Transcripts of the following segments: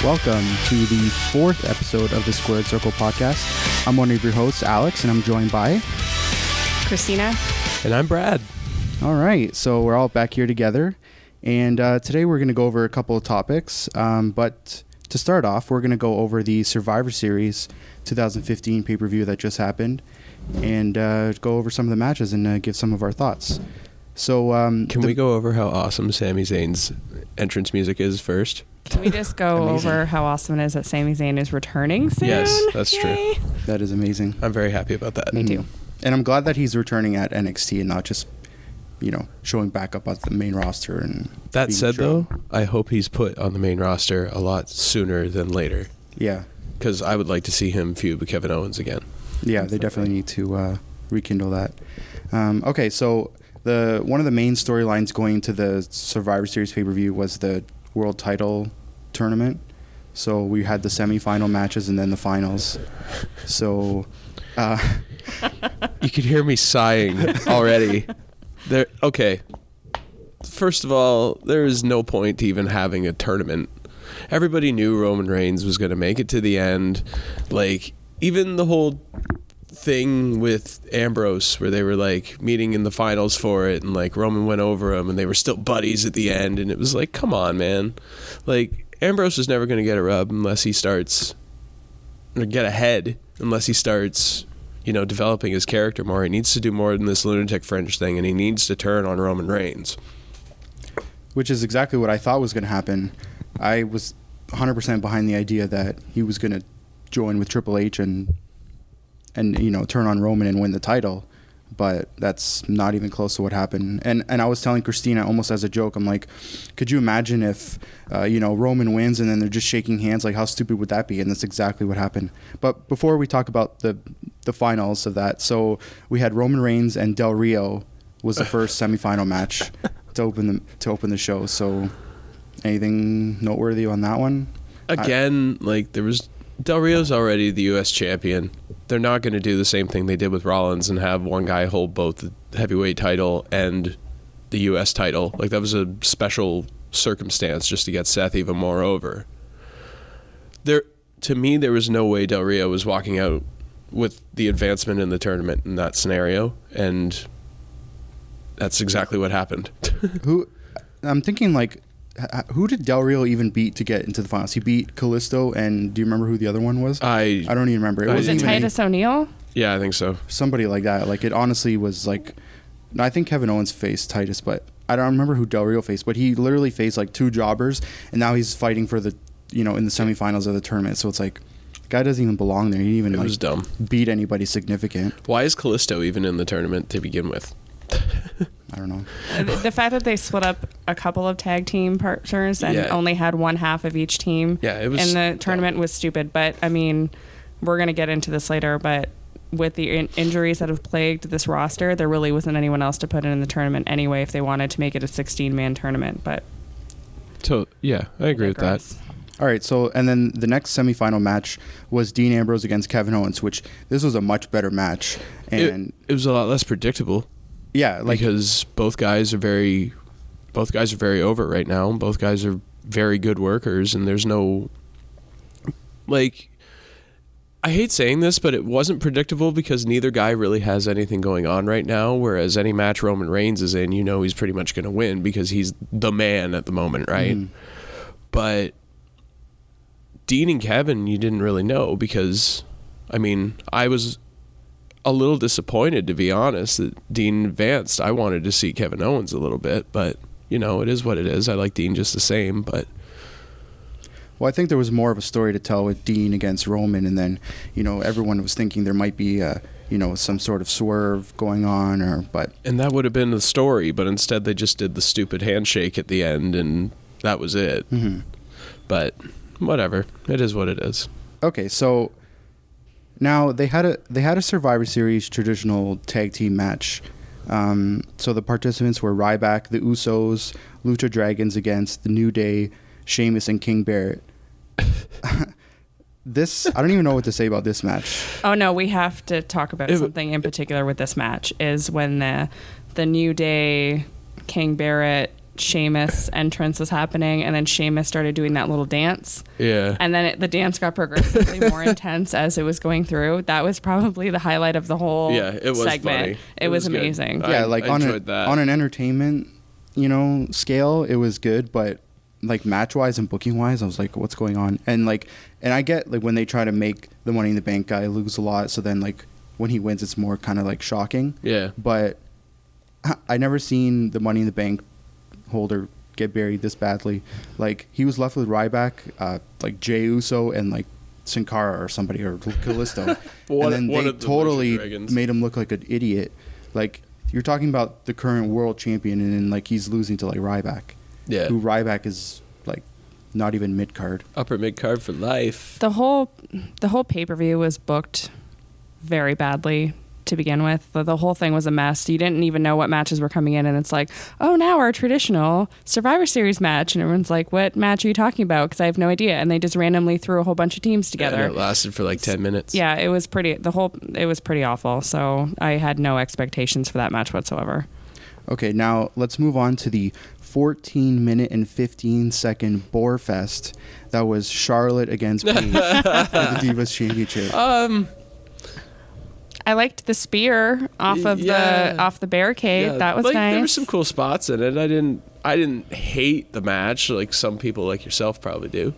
Welcome to the fourth episode of the Squared Circle podcast. I'm one of your hosts, Alex, and I'm joined by Christina. And I'm Brad. All right, so we're all back here together, and today we're going to go over a couple of topics, but to start off, we're going to go over the Survivor Series 2015 pay-per-view that just happened, and go over some of the matches and give some of our thoughts. So, can we go over how awesome Sami Zayn's entrance music is first? Can we just go over how awesome it is that Sami Zayn is returning soon? Yes, that's Yay. true. That is amazing. I'm very happy about that. Me too. And I'm glad that he's returning at NXT and not just, showing back up on the main roster. And that said, though, I hope he's put on the main roster a lot sooner than later. Yeah. Because I would like to see him feud with Kevin Owens again. Yeah, they definitely need to rekindle that. Okay, so one of the main storylines going to the Survivor Series pay-per-view was the World Title Tournament. So we had the semifinal matches and then the finals. So you could hear me sighing already. Okay. First of all, there is no point to even having a tournament. Everybody knew Roman Reigns was going to make it to the end. Like, even the whole thing with Ambrose where they were like meeting in the finals for it, and like Roman went over him and they were still buddies at the end, and it was like, come on, man. Like, Ambrose is never going to get a rub unless he starts, or get ahead unless he starts, developing his character more. He needs to do more than this lunatic fringe thing, and he needs to turn on Roman Reigns. Which is exactly what I thought was going to happen. I was 100% behind the idea that he was going to join with Triple H and turn on Roman and win the title, but that's not even close to what happened. And I was telling Christina almost as a joke, I'm like, could you imagine if Roman wins and then they're just shaking hands? Like, how stupid would that be? And that's exactly what happened. But before we talk about the finals of that, so we had Roman Reigns and Del Rio was the first semifinal match to open the show. So anything noteworthy on that one? Again, there was Del Rio's already the U.S. champion. They're not going to do the same thing they did with Rollins and have one guy hold both the heavyweight title and the U.S. title. Like, that was a special circumstance just to get Seth even more over. To me, there was no way Del Rio was walking out with the advancement in the tournament in that scenario, and that's exactly what happened. I'm thinking, who did Del Rio even beat to get into the finals? He beat Kalisto, and do you remember who the other one was? I don't even remember. Was it Titus O'Neil? Yeah, I think so. Somebody like that. Like, it honestly was I think Kevin Owens faced Titus, but I don't remember who Del Rio faced. But he literally faced two jobbers, and now he's fighting for the, in the semifinals of the tournament. So it's like, the guy doesn't even belong there. He didn't even it was dumb. Beat anybody significant. Why is Kalisto even in the tournament to begin with? I don't know. The fact that they split up a couple of tag team partners and only had one half of each team it was in the tournament was stupid. But, I mean, we're going to get into this later, but with the injuries that have plagued this roster, there really wasn't anyone else to put in the tournament anyway if they wanted to make it a 16-man tournament. But I agree with that. All right, so, and then the next semifinal match was Dean Ambrose against Kevin Owens, which this was a much better match. And it was a lot less predictable. Yeah, because both guys are very over right now. Both guys are very good workers, and there's no, I hate saying this, but it wasn't predictable because neither guy really has anything going on right now, whereas any match Roman Reigns is in, he's pretty much going to win because he's the man at the moment, right? But Dean and Kevin, you didn't really know because, I was a little disappointed, to be honest, that Dean advanced. I wanted to see Kevin Owens a little bit, but it is what it is. I like Dean just the same, but I think there was more of a story to tell with Dean against Roman, and then everyone was thinking there might be some sort of swerve going on, and that would have been the story, but instead they just did the stupid handshake at the end, and that was it. But whatever, it is what it is. Okay, so now they had a Survivor Series traditional tag team match. So the participants were Ryback, the Usos, Lucha Dragons against the New Day, Sheamus, and King Barrett. I don't even know what to say about this match. Oh no, we have to talk about something in particular with this match. Is when the New Day, King Barrett Sheamus entrance was happening, and then Sheamus started doing that little dance. Yeah. And then the dance got progressively more intense as it was going through. That was probably the highlight of the whole it was segment. funny. It was good. amazing. Yeah, like I on enjoyed that. on an entertainment, scale, it was good, but like match wise and booking wise, I was like, what's going on? And I get like when they try to make the Money in the Bank guy lose a lot, so then like when he wins, it's more kind of like shocking. Yeah. But I never seen the Money in the Bank holder get buried this badly. Like he was left with Ryback, like Jey Uso, and like Sin Cara or somebody, or Kalisto, and then they totally made him look like an idiot. Like you're talking about the current world champion, and then like he's losing to like Ryback. Yeah. Who Ryback is like not even mid card. Upper mid card for life. The whole pay-per-view was booked very badly to begin with. The whole thing was a mess. You didn't even know what matches were coming in, and it's like, oh, now our traditional Survivor Series match, and everyone's like, what match are you talking about? Because I have no idea. And they just randomly threw a whole bunch of teams together. And it lasted for like 10 minutes. Yeah, it was pretty awful. So I had no expectations for that match whatsoever. Okay, now let's move on to the 14-minute and 15-second Boar Fest. That was Charlotte against Paige for the Divas Championship. I liked the spear off the barricade. Yeah, that was like, nice. There were some cool spots in it. I didn't hate the match like some people like yourself probably do.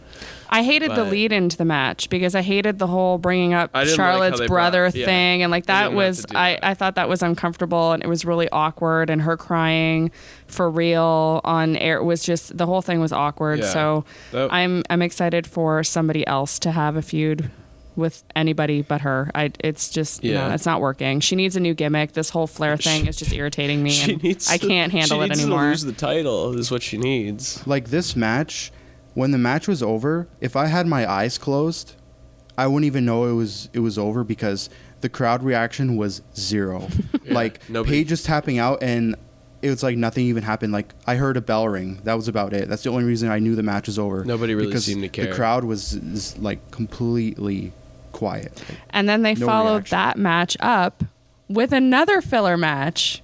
I hated the lead into the match because I hated the whole bringing up Charlotte's brother thing, and like that was I thought that was uncomfortable, and it was really awkward, and her crying for real on air was just, the whole thing was awkward. Yeah. So I'm excited for somebody else to have a feud with anybody but her. It's just it's not working. She needs a new gimmick. This whole Flair thing is just irritating me. I can't handle it anymore. She needs to lose the title is what she needs. Like this match, when the match was over, if I had my eyes closed, I wouldn't even know it was over because the crowd reaction was zero. Like Paige is tapping out, and it was like nothing even happened. Like I heard a bell ring. That was about it. That's the only reason I knew the match was over. Nobody really seemed to care. The crowd was like completely quiet. Like, and then they followed that match up with another filler match.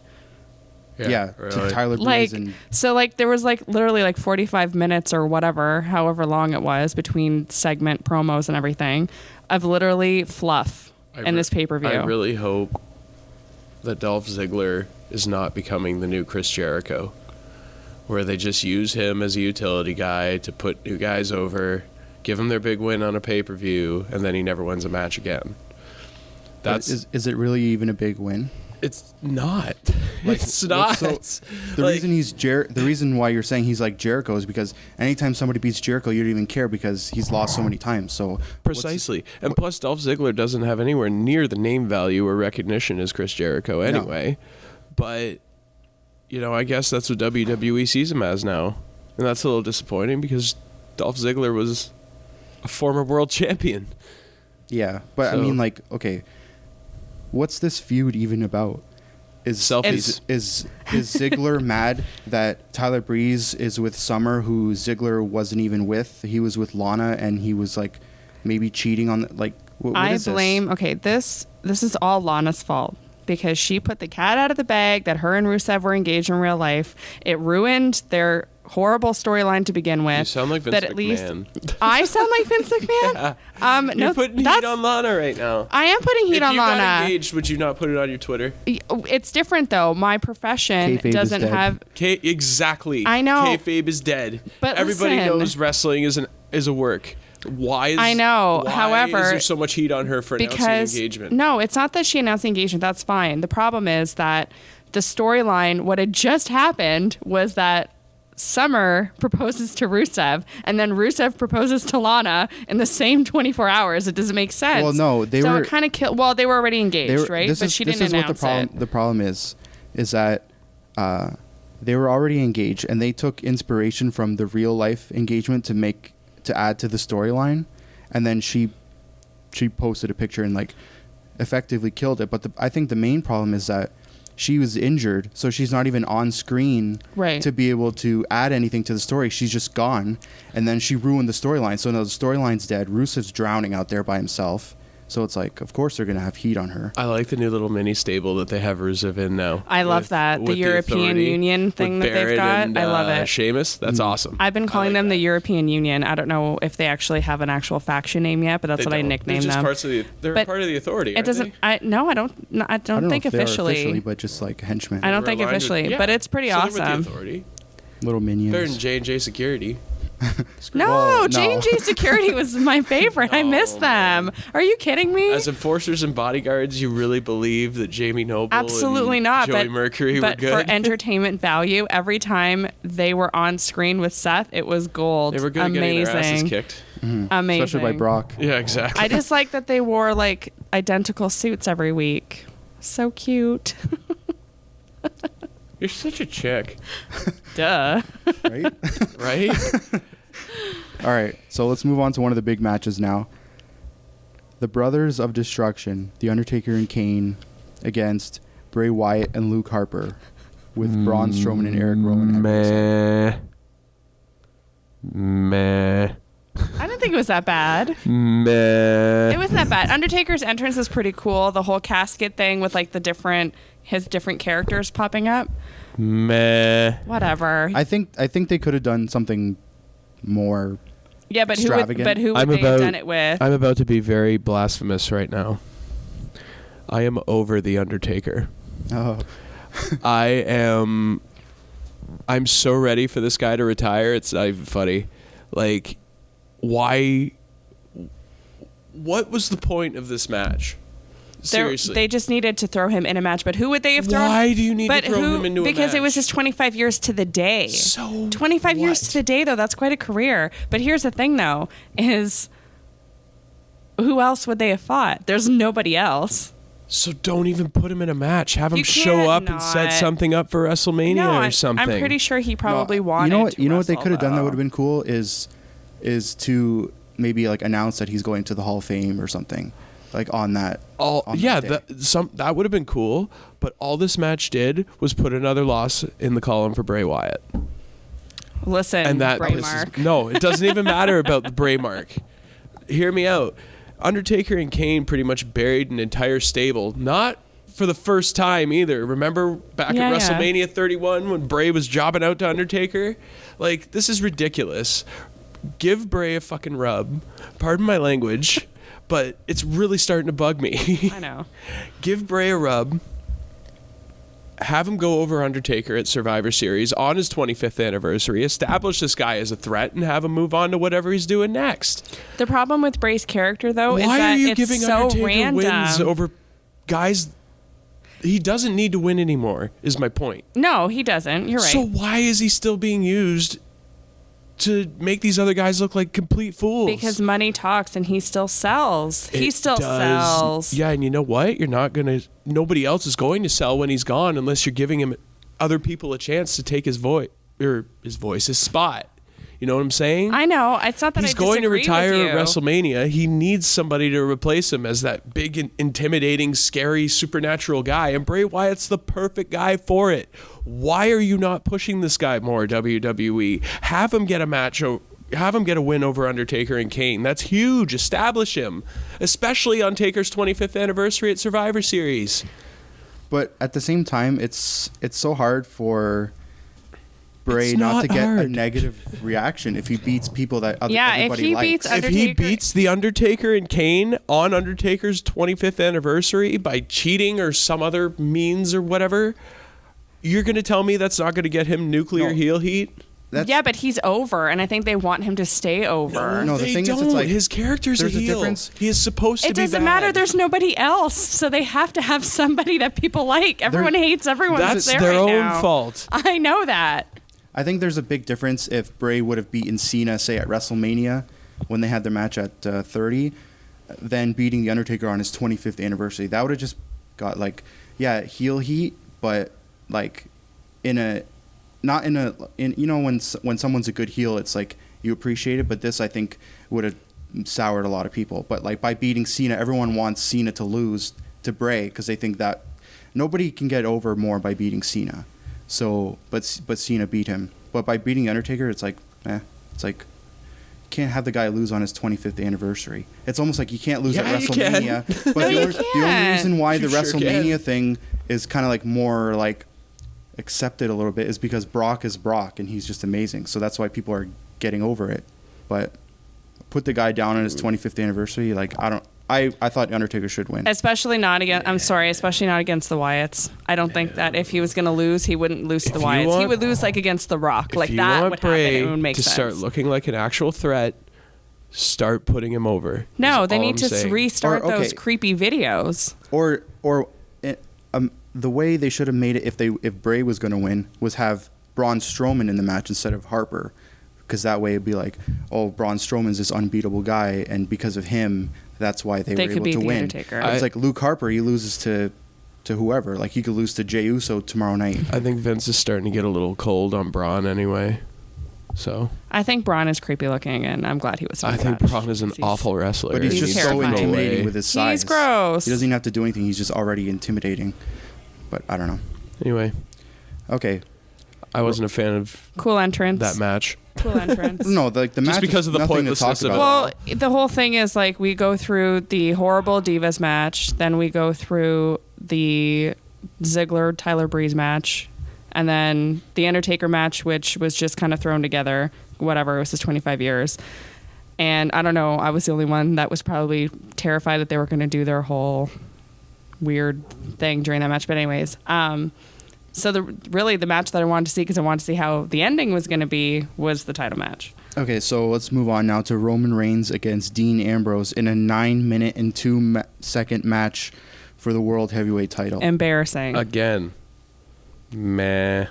Yeah, really. to Tyler Breeze there was like literally like 45 minutes or whatever, however long it was between segment promos and everything of literally fluff in this pay-per-view. I really hope that Dolph Ziggler is not becoming the new Chris Jericho, where they just use him as a utility guy to put new guys over, give them their big win on a pay-per-view, and then he never wins a match again. Is it really even a big win? It's not. Like, it's not. The reason why you're saying he's like Jericho is because anytime somebody beats Jericho, you don't even care because he's lost so many times. So precisely, and plus Dolph Ziggler doesn't have anywhere near the name value or recognition as Chris Jericho anyway. No. But I guess that's what WWE sees him as now, and that's a little disappointing because Dolph Ziggler was a former world champion. Yeah, but I mean, like, okay, what's this feud even about? Is selfies? Is Ziggler mad that Tyler Breeze is with Summer, who Ziggler wasn't even with? He was with Lana, and he was like maybe cheating on what is this? Okay, this is all Lana's fault because she put the cat out of the bag that her and Rusev were engaged in real life. It ruined their horrible storyline to begin with. You sound like Vince McMahon. I sound like Vince McMahon? Yeah. You're putting heat on Lana right now. I am putting heat on Lana. If you got engaged, would you not put it on your Twitter? It's different, though. My profession doesn't have... Exactly. I know. Kayfabe is dead. But everybody knows wrestling is a work. Why is there so much heat on her for announcing engagement? No, it's not that she announced the engagement. That's fine. The problem is that the storyline, what had just happened was that Summer proposes to Rusev, and then Rusev proposes to Lana in the same 24 hours. It doesn't make sense. Well, no, it kind of killed. Well, they were already engaged, right? But she didn't announce it. The problem is that they were already engaged, and they took inspiration from the real life engagement to add to the storyline, and then she posted a picture and like effectively killed it. But I think the main problem is that she was injured, so she's not even on screen to be able to add anything to the story. She's just gone, and then she ruined the storyline. So now the storyline's dead. Rusev's drowning out there by himself. So it's like, of course they're going to have heat on her. I like the new little mini stable that they have Rusev in now. I love that. The European Authority, Union thing that they've got. And, I love it. Sheamus, that's awesome. I've been calling them the European Union. I don't know if they actually have an actual faction name yet, but that's what I nicknamed them. They're part of the Authority. It doesn't. I don't think know if they are officially, but just like henchmen. I don't think officially, but it's pretty awesome. With the Authority. Little minions. Better than J&J Security. No, J&J Security was my favorite. I miss them. Are you kidding me? As enforcers and bodyguards, you really believe that Jamie Noble Absolutely and not, Joey Mercury were good? But for entertainment value, every time they were on screen with Seth, it was gold. They were good at getting their asses kicked. Amazing. Especially by Brock. Yeah, exactly. I just like that they wore like identical suits every week. So cute. You're such a chick. Duh. Right? Right? All right, so let's move on to one of the big matches now. The Brothers of Destruction, The Undertaker and Kane, against Bray Wyatt and Luke Harper, with Braun Strowman and Eric Rowan. Meh. I didn't think it was that bad. Meh. It wasn't that bad. Undertaker's entrance is pretty cool. The whole casket thing with like his different characters popping up. Meh. Whatever. I think they could have done something more. Yeah, but who would they have done it with? I'm about to be very blasphemous right now. I am over The Undertaker. Oh. I'm so ready for this guy to retire. It's not even funny. Like, why? What was the point of this match? Seriously. They just needed to throw him in a match, but who would they have thrown? Why do you need to throw him into a match? Because it was his 25 years to the day. So 25 years to the day, though, that's quite a career. But here's the thing, though, is who else would they have fought? There's nobody else. So don't even put him in a match. Have him show up and set something up for WrestleMania or something. I'm pretty sure he probably wanted to. You know what they could have done that would have been been cool is to maybe like announce that he's going to the Hall of Fame or something. Like on that. That would have been cool. But all this match did was put another loss in the column for Bray Wyatt. Listen, and that Bray Mark. No, it doesn't even matter about the Bray Mark. Hear me out. Undertaker and Kane pretty much buried an entire stable. Not for the first time either. Remember back at WrestleMania 31 when Bray was jobbing out to Undertaker? Like, this is ridiculous. Give Bray a fucking rub. Pardon my language. But it's really starting to bug me. I know. Give Bray a rub. Have him go over Undertaker at Survivor Series on his 25th anniversary. Establish this guy as a threat and have him move on to whatever he's doing next. The problem with Bray's character, though, is Why that are you it's giving so Undertaker random. wins over guys? He doesn't need to win anymore, is my point. No, he doesn't. You're right. So why is he still being used to make these other guys look like complete fools? Because money talks and he still sells. He still sells. Yeah, and you know what? Nobody else is going to sell when he's gone unless you're giving him other people a chance to take his spot. You know what I'm saying? I know. It's not that he's I disagree going to retire with you. at WrestleMania. He needs somebody to replace him as that big, intimidating, scary, supernatural guy. And Bray Wyatt's the perfect guy for it. Why are you not pushing this guy more, WWE? Have him get a match. Have him get a win over Undertaker and Kane. That's huge. Establish him, especially on Taker's 25th anniversary at Survivor Series. But at the same time, it's so hard for Bray not to get a negative reaction if he beats people that everybody likes. If he beats The Undertaker and Kane on Undertaker's 25th anniversary by cheating or some other means or whatever, you're going to tell me that's not going to get him nuclear heel heat? Yeah, but he's over, and I think they want him to stay over. No, the thing is, it's like his character's a heel. He is supposed to be bad. It doesn't matter. There's nobody else, so they have to have somebody that people like. Everyone hates everyone. That's their own fault. I know that. I think there's a big difference if Bray would have beaten Cena, say, at WrestleMania when they had their match at 30, than beating The Undertaker on his 25th anniversary. That would have just got, heel heat, but, when someone's a good heel, it's like you appreciate it, but this, I think, would have soured a lot of people. But, by beating Cena, everyone wants Cena to lose to Bray because they think that nobody can get over more by beating Cena. So, but Cena beat him. But by beating Undertaker, it's like, can't have the guy lose on his 25th anniversary. It's almost like you can't lose at Yeah, you WrestleMania. can. But the only reason why the You sure WrestleMania thing is kind of like more like accepted a little bit is because Brock is Brock and he's just amazing. So that's why people are getting over it. But put the guy down on his 25th anniversary, like I thought Undertaker should win. Especially not against. I'm sorry, especially not against the Wyatts. I don't think that if he was going to lose, he wouldn't lose to the Wyatts. He would lose like against The Rock. Like that would happen. It would make to sense. start looking like an actual threat, start putting him over. No, is they all need I'm to saying. restart Or, okay. those creepy videos. Or the way they should have made it if Bray was going to win was have Braun Strowman in the match instead of Harper, because that way it'd be like, oh, Braun Strowman's this unbeatable guy, and because of him, that's why they were could able beat to The win. Undertaker. It's like Luke Harper, he loses to whoever. Like he could lose to Jey Uso tomorrow night. I think Vince is starting to get a little cold on Braun anyway. So I think Braun is creepy looking, and I'm glad he was. I think Braun is an awful wrestler. But he's He's just so terrifying. intimidating with his size. He's gross. He doesn't even have to do anything. He's just already intimidating. But I don't know. Anyway, Okay. I wasn't a fan of Cool entrance. that match. Cool entrance. No, the match Just because is of the nothing to talk pointlessness of it. about. Well, the whole thing is like we go through the horrible Divas match, then we go through the Ziggler Tyler Breeze match, and then the Undertaker match, which was just kind of thrown together. Whatever, it was just 25 years. And I don't know, I was the only one that was probably terrified that they were going to do their whole weird thing during that match. But anyways, so the match that I wanted to see, because I wanted to see how the ending was going to be, was the title match. Okay, so let's move on now to Roman Reigns against Dean Ambrose in a 9-minute and 2-second match for the World Heavyweight title. Embarrassing. Again, meh.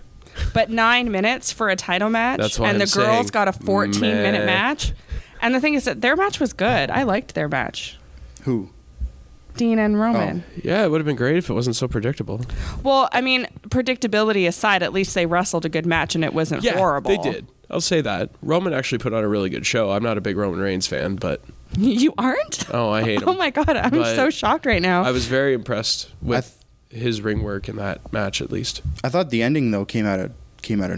But 9 minutes for a title match, That's what and I'm the girls saying. got a 14-minute Meh. match. And the thing is that their match was good. I liked their match. Who? Dean and Roman. Yeah, it would have been great if it wasn't so predictable. Well, I mean, predictability aside, at least they wrestled a good match and it wasn't Yeah, horrible. they did. I'll say that. Roman actually put on a really good show. I'm not a big Roman Reigns fan, but You aren't? oh, I hate him. Oh my God, I'm But so shocked right now. I was very impressed with his ring work in that match, at least. I thought the ending though came out of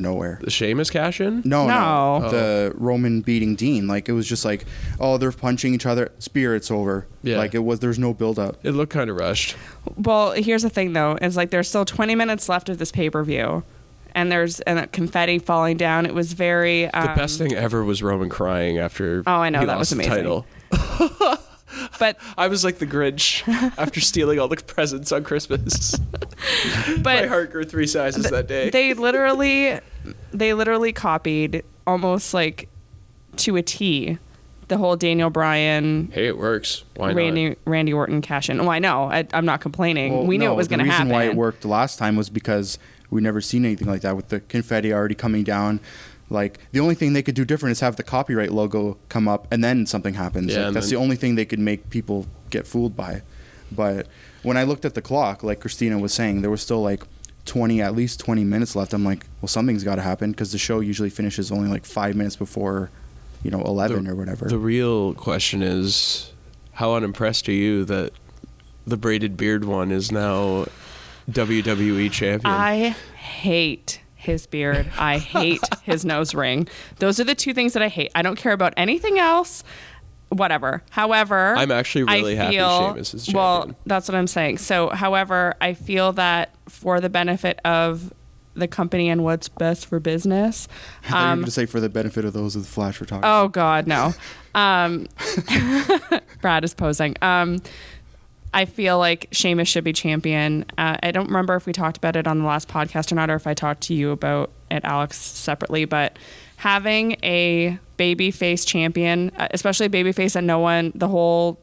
nowhere. The Sheamus cash in? No. No. The Roman beating Dean, like it was just like, oh, they're punching each other. Spear, it's over. Yeah. Like there's no build up. It looked kind of rushed. Well, here's the thing though, is like there's still 20 minutes left of this pay-per-view. And there's confetti falling down. It was very... The best thing ever was Roman crying after Oh, I know, he that lost was the amazing. title. But I was like the Grinch after stealing all the presents on Christmas. My but heart grew 3 sizes that day. they literally copied almost like to a T the whole Daniel Bryan Hey, it works. Why not? Randy Orton cash in. Oh, I know. I'm not complaining. We knew no, it was going to happen. The reason why it worked last time was because we never seen anything like that with the confetti already coming down. Like the only thing they could do different is have the copyright logo come up and then something happens. Yeah, Like, that's the only thing they could make people get fooled by. But when I looked at the clock, like Christina was saying, there was still like at least 20 minutes left. I'm like, well, something's got to happen because the show usually finishes only like 5 minutes before, 11 or whatever. The real question is, how unimpressed are you that the braided beard one is now WWE champion? I hate his beard. I hate his nose ring. Those are the two things that I hate. I don't care about anything else. Whatever. However, I'm actually really happy Sheamus is champion. Well, that's what I'm saying. So, however, I feel that for the benefit of the company and what's best for business. I thought you were going to say for the benefit of those with the Flash photography. Oh God, no. Brad is posing. I feel like Sheamus should be champion. I don't remember if we talked about it on the last podcast or not, or if I talked to you about it, Alex, separately, but having a babyface champion, especially a babyface that the whole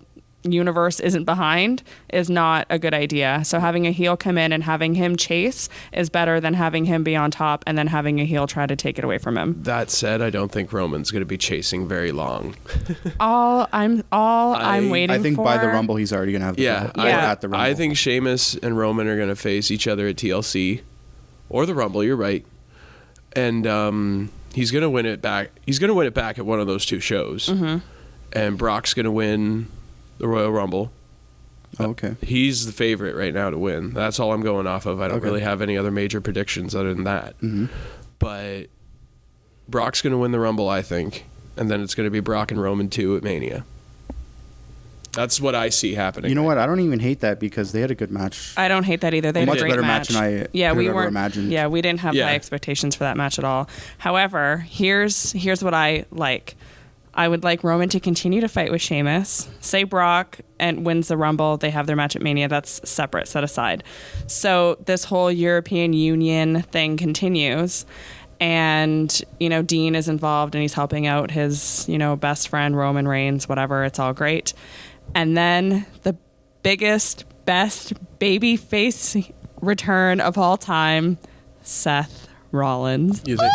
universe isn't behind, is not a good idea. So having a heel come in and having him chase is better than having him be on top and then having a heel try to take it away from him. That said, I don't think Roman's going to be chasing very long. I'm waiting for. I think by the Rumble he's already going to have the belt. Or at the Rumble. I think Sheamus and Roman are going to face each other at TLC or the Rumble. You're right, and he's going to win it back. He's going to win it back at one of those two shows, and Brock's going to win the Royal Rumble. Oh, okay. He's the favorite right now to win. That's all I'm going off of. I don't really have any other major predictions other than that. Mm-hmm. But Brock's going to win the Rumble, I think. and then it's going to be Brock and Roman 2 at Mania. That's what I see happening. You know what? I don't even hate that because they had a good match. I don't hate that either. They had Much a great better match. match than I yeah, could we have ever weren't. imagined. Yeah, we didn't have Yeah. high expectations for that match at all. However, here's what I like. I would like Roman to continue to fight with Sheamus. Say Brock and wins the Rumble. They have their match at Mania. That's separate, set aside. So this whole European Union thing continues. And, Dean is involved and he's helping out his, best friend, Roman Reigns, whatever. It's all great. And then the biggest, best baby face return of all time, Seth Rollins. You think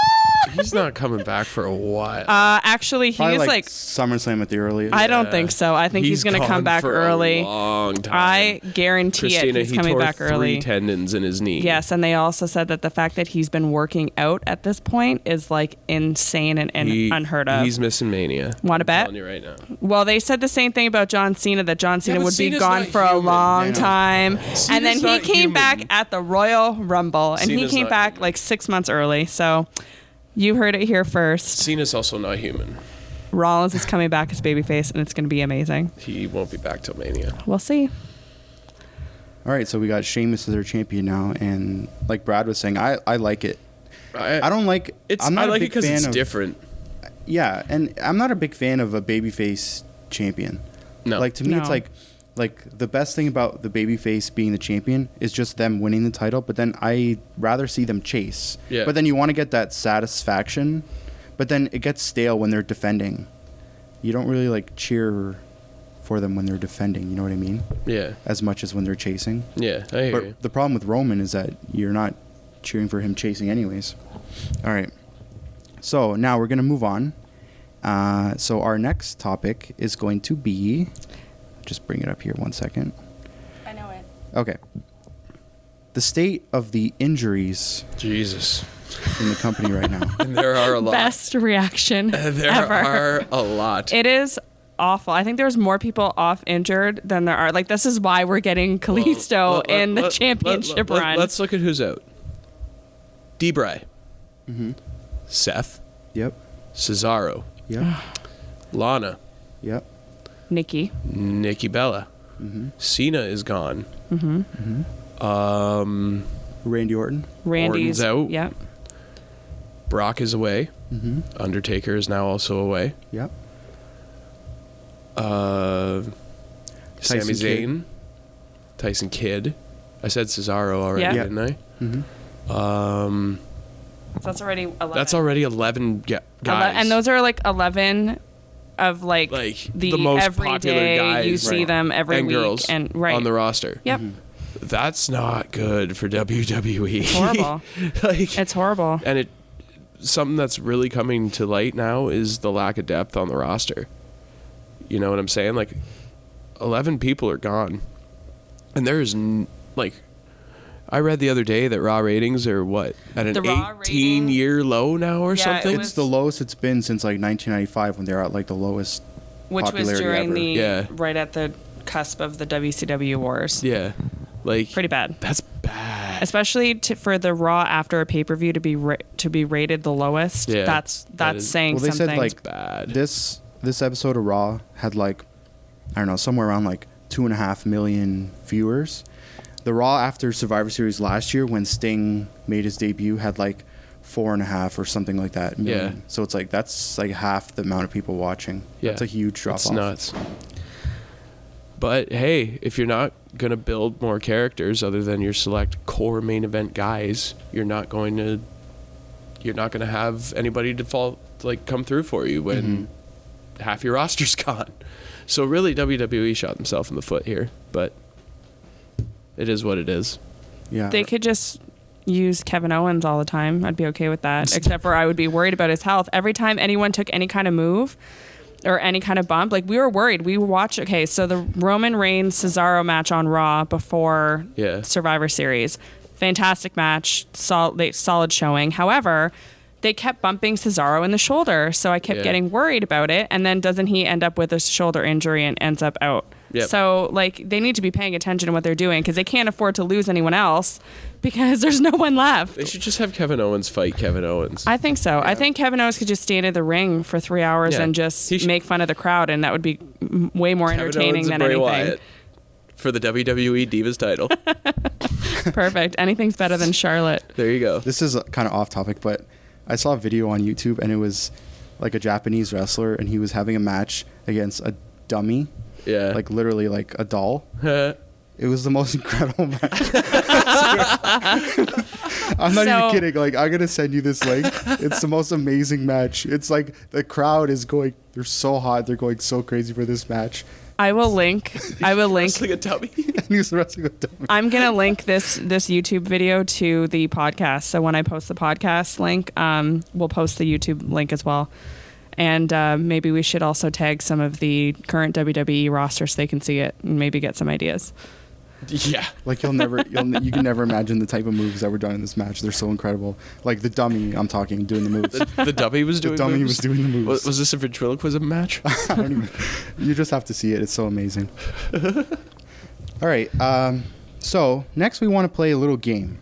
he's not coming back for a while? Actually, he Probably is like SummerSlam at the earliest. I don't think so. I think he's going to gone come back for early. A long time. I guarantee Christina, it. He's he coming tore back 3 early. tendons in his knee. Yes, and they also said that the fact that he's been working out at this point is like insane and unheard of. He's missing Mania. Want to I'm bet? telling you right now. Well, they said the same thing about John Cena, that John Cena but would be Cena's gone not for a human. long Yeah, I know. time. And then Cena's he not came human. back at the Royal Rumble, and he Cena's came not back human. like 6 months early. So you heard it here first. Cena's also not human. Rollins is coming back as babyface, and it's going to be amazing. He won't be back till Mania. We'll see. All right, so we got Sheamus as their champion now, and like Brad was saying, I like it. I don't like. I'm not I a like it big because fan it's of, different. Yeah, and I'm not a big fan of a babyface champion. No. Like to me, No. it's like the best thing about the babyface being the champion is just them winning the title. But then I rather see them chase. Yeah. But then you want to get that satisfaction, but then it gets stale when they're defending. You don't really like cheer for them when they're defending. You know what I mean? Yeah. As much as when they're chasing. Yeah, I hear you. But the problem with Roman is that you're not cheering for him chasing anyways. All right. So now we're going to move on. So our next topic is going to be... Just bring it up here 1 second. I know it. Okay. The state of the injuries Jesus. in the company right now. And there are a lot. Best reaction There ever. are a lot. It is awful. I think there's more people off injured than there are. Like, this is why we're getting Kalisto in the championship run. Let's look at who's out. Debray. Mm-hmm. Seth. Yep. Cesaro. Yep. Lana. Yep. Nikki. Nikki Bella. Mm-hmm. Cena is gone. Randy Orton. Randy's Orton's out. Yep. Brock is away. Mm-hmm. Undertaker is now also away. Yep. Sami Tyson Kidd. Zayn. Tyson Kidd. I said Cesaro already, Yeah. didn't I? Mm-hmm. So that's already 11. That's already 11 guys. And those are like 11 of like the most popular everyday, guys, you see right. them every and week girls and right. on the roster. Yep. That's not good for WWE. It's horrible. Like, It's horrible. and something that's really coming to light now is the lack of depth on the roster. You know what I'm saying? Like 11 people are gone. And there's I read the other day that Raw ratings are what? At an The Raw 18-year low now or Yeah, something? it It's the lowest it's been since like 1995 when they were at like the lowest Which was popularity during ever. the Yeah. right at the cusp of the WCW wars. Yeah. Like Pretty bad. That's bad. Especially for the Raw after a pay-per-view to be rated the lowest. Yeah, That's that is- saying Well, they something. said like bad. this episode of Raw had like, I don't know, somewhere around like 2.5 million viewers. The Raw after Survivor Series last year, when Sting made his debut, had like 4.5 or something like that million. Yeah. So it's like that's like half the amount of people watching. Yeah. That's a huge drop It's off. nuts. But hey, if you're not going to build more characters other than your select core main event guys, you're not going to have anybody come through for you when half your roster's gone. So really WWE shot himself in the foot here, but it is what it is. Yeah. They could just use Kevin Owens all the time. I'd be okay with that. Except for I would be worried about his health. Every time anyone took any kind of move or any kind of bump, like we were worried. We watched, okay, so the Roman Reigns Cesaro match on Raw before Yeah. Survivor Series. Fantastic match, solid showing. However, they kept bumping Cesaro in the shoulder, so I kept Yeah. getting worried about it. And then doesn't he end up with a shoulder injury and ends up out Yep. So, like, they need to be paying attention to what they're doing because they can't afford to lose anyone else because there's no one left. They should just have Kevin Owens fight Kevin Owens. I think so. Yeah. I think Kevin Owens could just stand in the ring for 3 hours Yeah. and just He should- make fun of the crowd, and that would be way more Kevin entertaining Owens than and Bray anything. Wyatt for the WWE Divas title. Perfect. Anything's better than Charlotte. There you go. This is kind of off topic, but I saw a video on YouTube, and it was like a Japanese wrestler, and he was having a match against a dummy, Yeah. like literally like a doll. Like, It was the most incredible match. I'm not even So- kidding. Like, I'm going to send you this link. It's the most amazing match. It's like the crowd is going, they're so hot. They're going so crazy for this match. I will link. wrestling a dummy. And he was wrestling with dummy. I'm gonna link this YouTube video to the podcast. So when I post the podcast link, we'll post the YouTube link as well. And maybe we should also tag some of the current WWE roster so they can see it and maybe get some ideas. Yeah. Like, you can never imagine the type of moves that were done in this match. They're so incredible. Like the dummy, I'm talking, doing the moves. The dummy was doing The dummy moves? was doing the moves. Was this a ventriloquism match? I don't even, you just have to see it. It's so amazing. All right. So next we want to play a little game.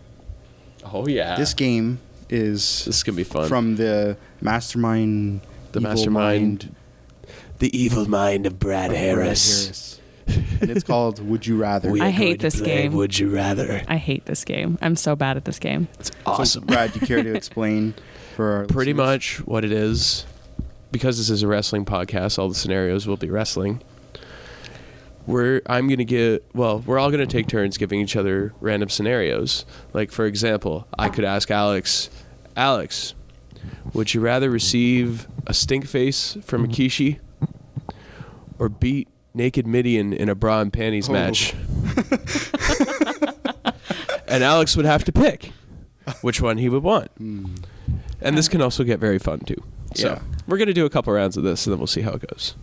Oh, yeah. This game is This is going to be fun. from the Mastermind. The Evil Mastermind. The evil mind of Brad Brad Harris. And it's called Would You Rather. I hate this game. Would you rather? I hate this game. I'm so bad at this game. It's So, awesome. Brad, do you care to explain for our Pretty listeners? much what it is. Because this is a wrestling podcast, all the scenarios will be wrestling. We're all gonna take turns giving each other random scenarios. Like, for example, I could ask Alex, would you rather receive a stink face from Akishi or beat Naked Midian in a bra and panties Oh. match? And Alex would have to pick which one he would want. And this can also get very fun too. So Yeah. we're going to do a couple rounds of this and then we'll see how it goes.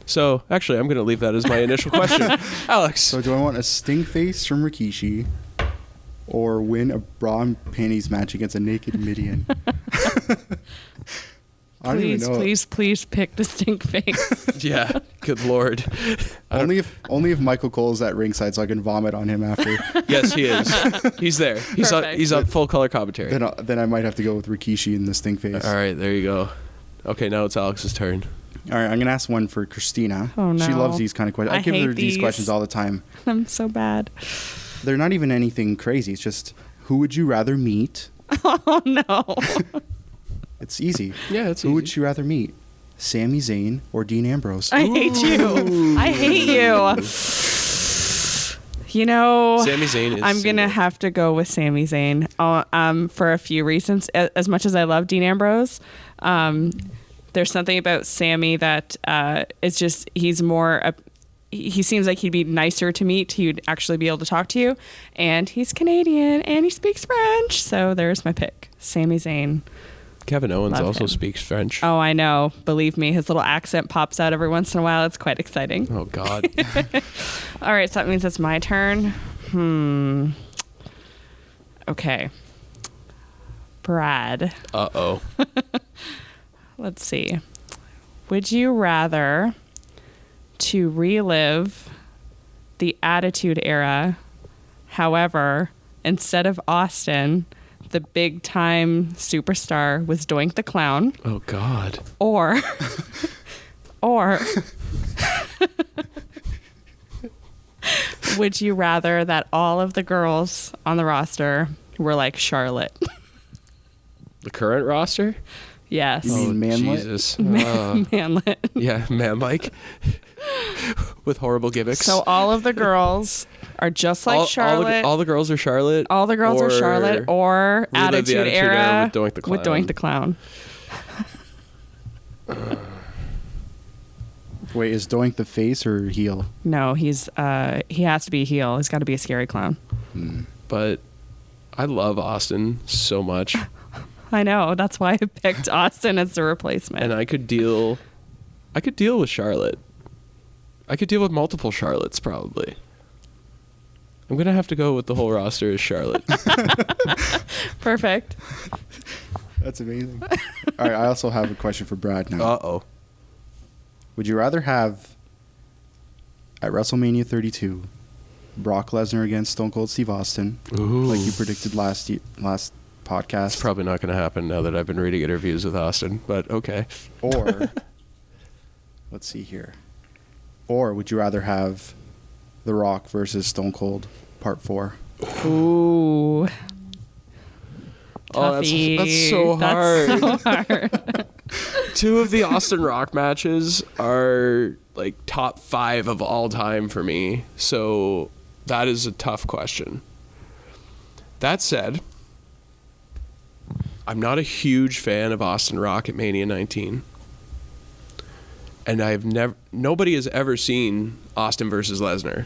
So actually, I'm going to leave that as my initial question. Alex. So do I want a sting face from Rikishi or win a bra and panties match against a naked Midian? I don't even know. Please pick the stink face. Yeah, good Lord. Only if Michael Cole's at ringside so I can vomit on him after. Yes, he is. He's there. He's Perfect. on full color commentary. then I might have to go with Rikishi in the sting face. All right, there you go. Okay, now it's Alex's turn. All right, I'm gonna ask one for Christina. Oh, no. She loves these kind of questions. I give hate her these these. questions all the time. I'm so bad. They're not even anything crazy. It's just who would you rather meet? Oh no. It's easy. Yeah, it's Who easy. would you rather meet? Sami Zayn or Dean Ambrose? I hate you. I hate you. You know, Sami Zayn is I'm gonna single. have to go with Sami Zayn for a few reasons. As much as I love Dean Ambrose, there's something about Sami that it's just he's more. He seems like he'd be nicer to meet. He'd actually be able to talk to you, and he's Canadian and he speaks French. So there's my pick, Sami Zayn. Kevin Owens Love also him. speaks French. Oh, I know. Believe me, his little accent pops out every once in a while. It's quite exciting. Oh, God. All right, so that means it's my turn. Okay. Brad, Uh-oh. let's see. Would you rather to relive the Attitude Era, however, instead of Austin, the big time superstar was Doink the Clown, Oh, God. or would you rather that all of the girls on the roster were like Charlotte? The current roster? Yes. You mean manlet? Jesus. Manlet. Yeah, man-like. With horrible gimmicks. So all of the girls are just like Charlotte. All the girls are Charlotte. All the girls are Charlotte or Relive the Attitude Era with Doink the Clown. with Doink the Clown. Wait, is Doink the face or heel? No, he has to be a heel. He's got to be a scary clown. But I love Austin so much. I know. That's why I picked Austin as the replacement. And I could deal with Charlotte. I could deal with multiple Charlottes probably. I'm going to have to go with the whole roster as Charlotte. Perfect. That's amazing. All right, I also have a question for Brad now. Uh-oh. Would you rather have at WrestleMania 32, Brock Lesnar against Stone Cold Steve Austin, Ooh. like you predicted last podcast. It's probably not going to happen now that I've been reading interviews with Austin, but okay. Or, let's see here. Or would you rather have The Rock versus Stone Cold Part 4? Ooh. Oh, that's so hard. That's so hard. 2 of the Austin Rock matches are like top 5 of all time for me. So that is a tough question. That said, I'm not a huge fan of Austin Rock at Mania 19. And nobody has ever seen Austin versus Lesnar.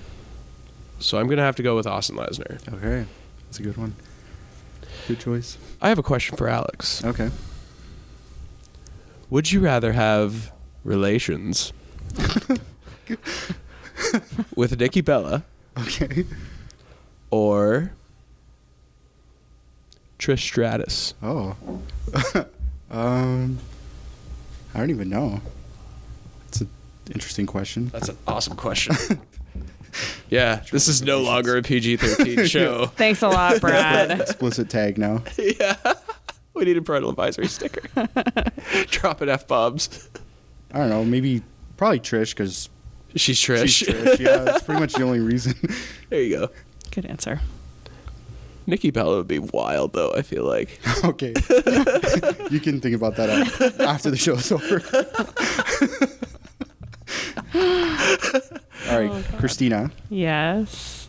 So I'm going to have to go with Austin Lesnar. Okay. That's a good one. Good choice. I have a question for Alex. Okay. Would you rather have relations with Nikki Bella Okay. or Trish Stratus? Oh. I don't even know. It's an interesting question. That's an awesome question. Yeah, this is no longer a PG-13 show. Thanks a lot, Brad. Explicit tag now. Yeah. We need a parental advisory sticker. Dropping F-bombs. I don't know. Probably Trish because She's Trish. she's Trish. Yeah, that's pretty much the only reason. There you go. Good answer. Nikki Bella would be wild, though, I feel like. Okay. You can think about that after the show's over. All right, Christina. Yes.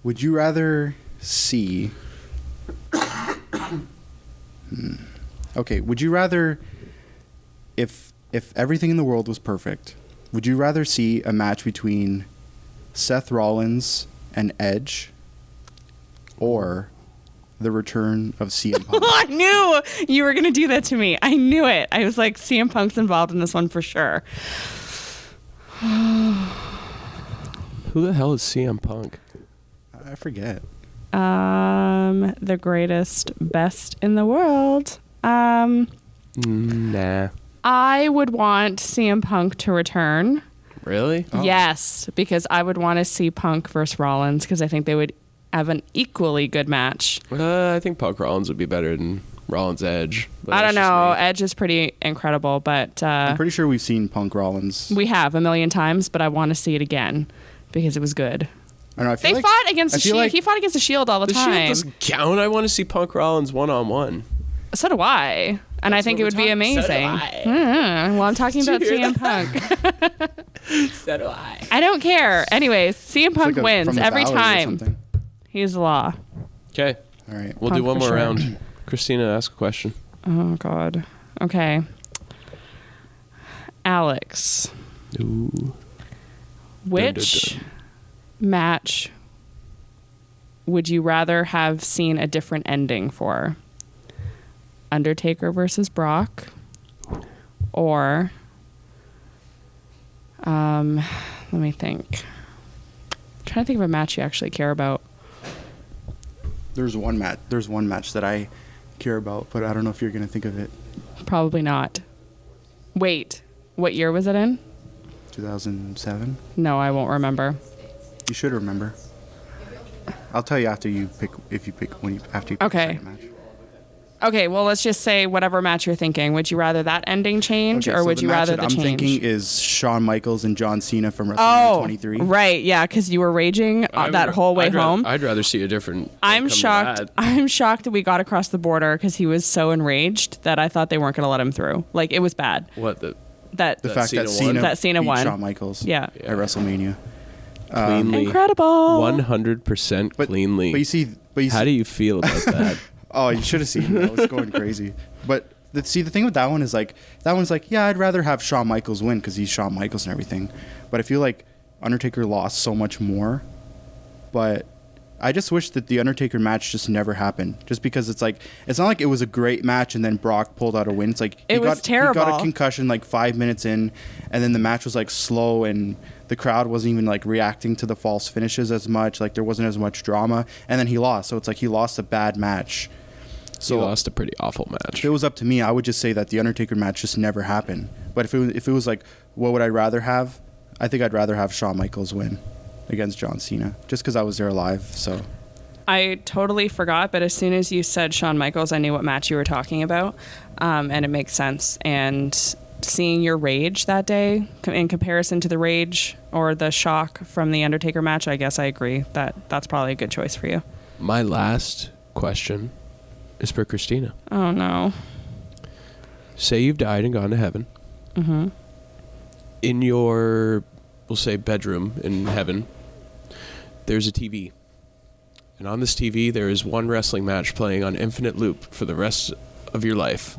Would you rather see... Okay, would you rather... If everything in the world was perfect, would you rather see a match between Seth Rollins and Edge or the return of CM Punk? I knew you were going to do that to me. I knew it. I was like, CM Punk's involved in this one for sure. Who the hell is CM Punk? I forget. The greatest, best in the world. Nah. I would want CM Punk to return. Really? Oh. Yes, because I would want to see Punk versus Rollins because I think they would have an equally good match. I think Punk Rollins would be better than Rollins Edge. But I don't that's just know. me. Edge is pretty incredible, but I'm pretty sure we've seen Punk Rollins. we have a million times, but I want to see it again because it was good. I don't know, I feel They like, fought against I the feel Shield. like- He fought against the Shield all the The Shield time. doesn't count. I want to see Punk Rollins one-on-one. So do I. And I That's think what it would we're be talking- so do amazing. I. Well, I'm talking Did about you hear CM Punk. So do I. I don't care. Anyways, CM it's Punk like wins from the every Valley or time. something. He's the law. Okay. All right. We'll Punk do one for more sure. round. Christina, ask a question. Oh, God. Okay. Alex, Ooh. which Dun, dun, match would you rather have seen a different ending for? Undertaker versus Brock? Or, let me think. I'm trying to think of a match you actually care about. There's one match that I care about, but I don't know if you're going to think of it. Probably not. Wait, what year was it in? 2007? No, I won't remember. You should remember. I'll tell you after you pick after you pick Okay. the second match. Okay, well, let's just say whatever match you're thinking. Would you rather that ending change, Okay, or so would the you match rather that the I'm change? thinking is Shawn Michaels and John Cena from WrestleMania Oh, 23. right, yeah, because you were raging that whole way home. I'd rather see a different. I'm outcome than shocked. that. I'm shocked that we got across the border because he was so enraged that I thought they weren't going to let him through. Like, it was bad. What the That The That fact Cena that won? Cena, That Cena beat won. Shawn Michaels Yeah. at WrestleMania. cleanly, incredible. 100% But cleanly. But you see, How do you feel about that? oh, you should have seen it. I was going crazy. But the thing with that one is like, yeah, I'd rather have Shawn Michaels win because he's Shawn Michaels and everything. But I feel like Undertaker lost so much more. But I just wish that the Undertaker match just never happened. Just because it's like, it's not like it was a great match and then Brock pulled out a win. It's like It was terrible. He got a concussion like 5 minutes in, and then the match was like slow, and the crowd wasn't even like reacting to the false finishes as much. Like there wasn't as much drama, and then he lost. So it's like he lost a bad match. So he lost a pretty awful match. If it was up to me, I would just say that the Undertaker match just never happened. But if it was like, what would I rather have? I think I'd rather have Shawn Michaels win against John Cena, just because I was there live. So I totally forgot, but as soon as you said Shawn Michaels, I knew what match you were talking about, and it makes sense. And seeing your rage that day in comparison to the rage or the shock from the Undertaker match, I guess I agree that that's probably a good choice for you. My last question is for Christina. Oh, no. Say you've died and gone to heaven. Mm-hmm. In your, we'll say, bedroom in heaven, there's a TV. And on this TV, there is one wrestling match playing on infinite loop for the rest of your life.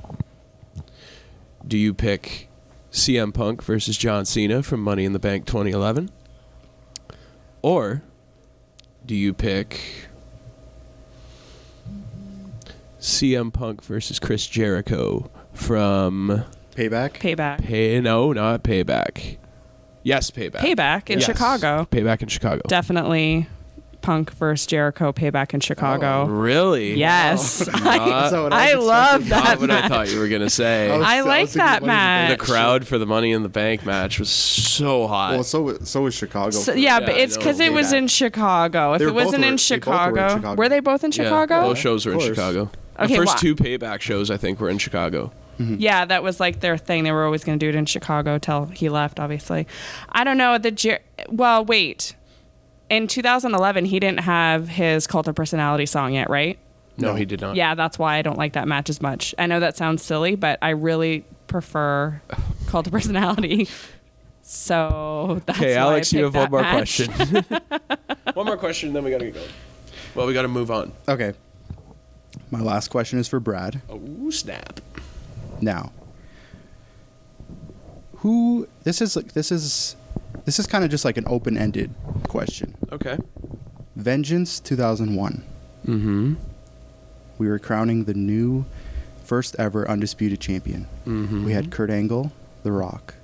Do you pick CM Punk versus John Cena from Money in the Bank 2011? Or do you pick CM Punk versus Chris Jericho from Payback? No, not Payback. Yes, Payback. Payback in Yes. Chicago. Payback in Chicago. Definitely Punk versus Jericho, Payback in Chicago. Really? Yes. Not- I love that Not what I match. thought you were going to say. I like that The match. crowd for the Money in the Bank match was so hot. Well, so was Chicago. So, for- yeah, Yeah, but I it's know. because it was in Chicago. If They it were both wasn't were- in they both were in Chicago, Chicago. were they both in Yeah, Chicago? both shows were in Of course. Chicago. Okay, the first wha- two Payback shows, I think, were in Chicago. Yeah, that was like their thing. They were always going to do it in Chicago till he left, obviously. I don't know. Well, wait. In 2011, he didn't have his Cult of Personality song yet, right? No, No. he did not. Yeah, that's why I don't like that match as much. I know that sounds silly, but I really prefer Cult of Personality. So that's Okay, why Alex, I you have picked one that more match. question. One more question, then we got to get going. Well, we got to move on. Okay. My last question is for Brad. Oh, snap. Now, this is kind of just like an open-ended question. Okay. Vengeance 2001. Mm-hmm. We were crowning the new first ever undisputed champion. Mm-hmm. We had Kurt Angle, The Rock,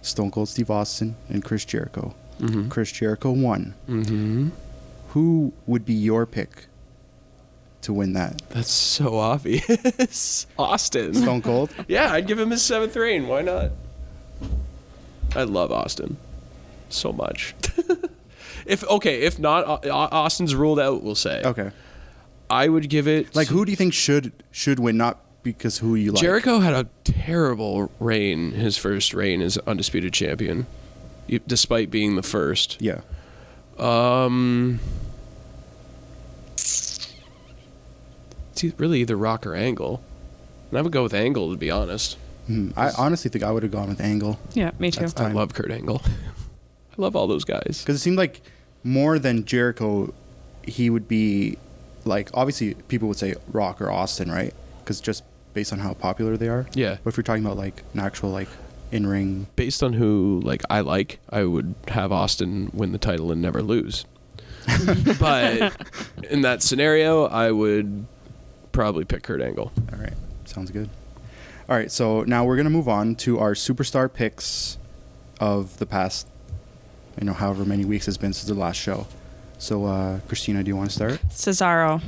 Stone Cold Steve Austin, and Chris Jericho. Mm-hmm. Chris Jericho won. Mm-hmm. Who would be your pick to win that? That's so obvious. Austin. Stone Cold? Yeah, I'd give him his 7th reign. Why not? I love Austin so much. If not, Austin's ruled out, we'll say. Okay. I would give it. Like, who do you think should win? Not because who you like. Jericho had a terrible reign, his first reign as undisputed champion, despite being the first. Yeah. It's really either Rock or Angle. And I would go with Angle, to be honest. I honestly think I would have gone with Angle. Yeah, me too. That's I time. love Kurt Angle. I love all those guys. Because it seemed like more than Jericho, he would be like, obviously people would say Rock or Austin, right? Because just based on how popular they are. Yeah. But if you're talking about like an actual like in-ring, Based on who I would have Austin win the title and never lose. But in that scenario, I would probably pick Kurt Angle. all right, sounds good. All right, so now we're gonna move on to our superstar picks of the past, however many weeks it's been since the last show. So, Christina, do you want to start? Cesaro.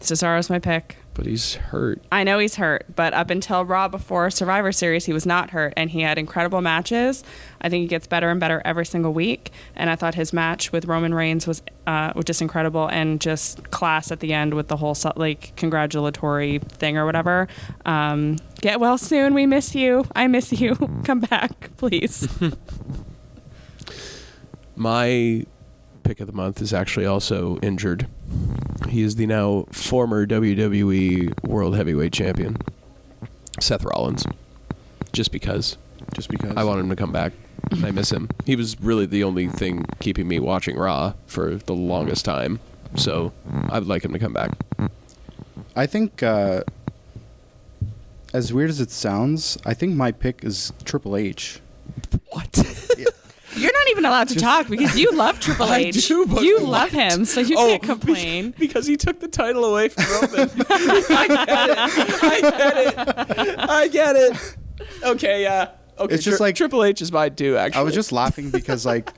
Cesaro's my pick. But he's hurt. I know he's hurt, but up until Raw before Survivor Series, he was not hurt, and he had incredible matches. I think he gets better and better every single week, and I thought his match with Roman Reigns was just incredible and just class at the end with the whole congratulatory thing or whatever. Get well soon. We miss you. I miss you. Come back, please. My pick of the month is actually also injured. He is the now former WWE World Heavyweight Champion, Seth Rollins. Just because I want him to come back. I miss him. He was really the only thing keeping me watching Raw for the longest time. So I'd like him to come back. I think, as weird as it sounds, I think my pick is Triple H. What? You're not even allowed to talk because you love Triple I H. do, but you what? love him, so you can't complain. Because he took the title away from Roman. I get it. Okay, yeah. Okay, It's just like- Triple H is mine too, actually. I was just laughing because like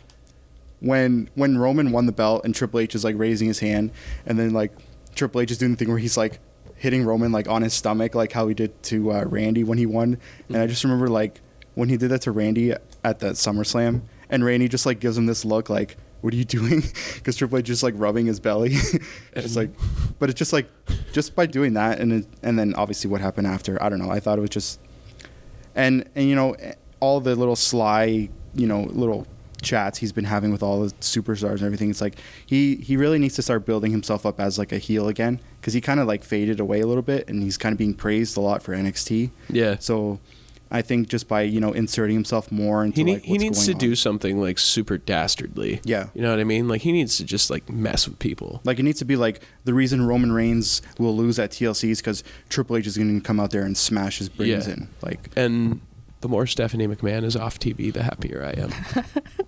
when Roman won the belt and Triple H is like raising his hand and then like Triple H is doing the thing where he's like hitting Roman like on his stomach like how he did to Randy when he won. And I just remember like when he did that to Randy at that SummerSlam and Rainey just like gives him this look like, what are you doing? Because Triple H just like rubbing his belly. It's like, but it's just like, just by doing that, and then obviously what happened after, I don't know. I thought it was just, and you know, all the little sly, you know, little chats he's been having with all the superstars and everything. It's like he really needs to start building himself up as like a heel again, because he kind of like faded away a little bit, and he's kind of being praised a lot for NXT. Yeah. So I think just by, you know, inserting himself more into like what's he needs to going do on. something like super dastardly. Yeah. You know what I mean? Like he needs to just like mess with people. Like it needs to be like the reason Roman Reigns will lose at TLC is because Triple H is going to come out there and smash his brains in. Like, and the more Stephanie McMahon is off TV, the happier I am.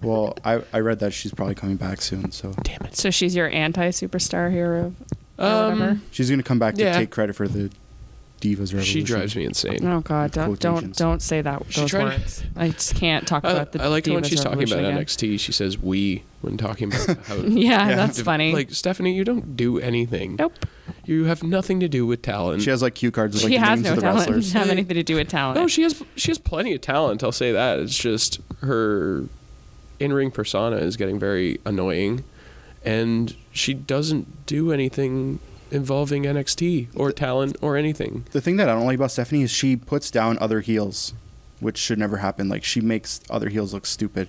well, I read that she's probably coming back soon. So Damn it. So she's your anti-superstar hero, or whatever. she's going to come back to Yeah. take credit for the Divas Revolution. She drives me insane. Oh God! Don't say that. She Those tried to- words. I just can't talk about the. I like it when Divas she's talking about Revolution again. NXT. She says "we" when talking about how. Yeah, that's funny. Like Stephanie, you don't do anything. Nope. You have nothing to do with talent. She has like cue cards with like She the has names no of the talent. wrestlers. Doesn't have anything to do with talent. No, she has plenty of talent. I'll say that. It's just her in-ring persona is getting very annoying, and she doesn't do anything involving NXT or talent or anything. The thing that I don't like about Stephanie is she puts down other heels, which should never happen. Like she makes other heels look stupid,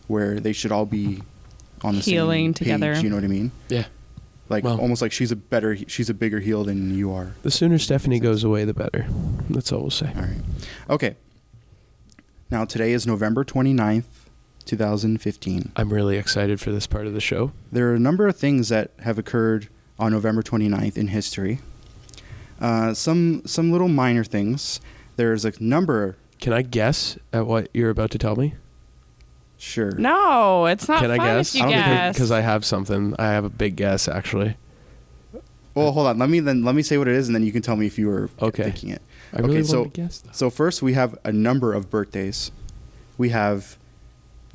where they should all be on the Healing same together. page. You know what I mean? Yeah. Like Well- almost like she's a bigger heel than you are. The sooner Stephanie goes away, the better. That's all we'll say. All right. Okay. Now today is November 29th, 2015. I'm really excited for this part of the show. There are a number of things that have occurred on November 29th in history. Some little minor things. There's a number. Can I guess at what you're about to tell me? Sure. No, it's not Can I fun guess? if you I don't think guess. Because I have something. I have a big guess, actually. Well, hold on. Let me say what it is, and then you can tell me if you were Okay. thinking it. I really Okay, want to guess, though. So first we have a number of birthdays. We have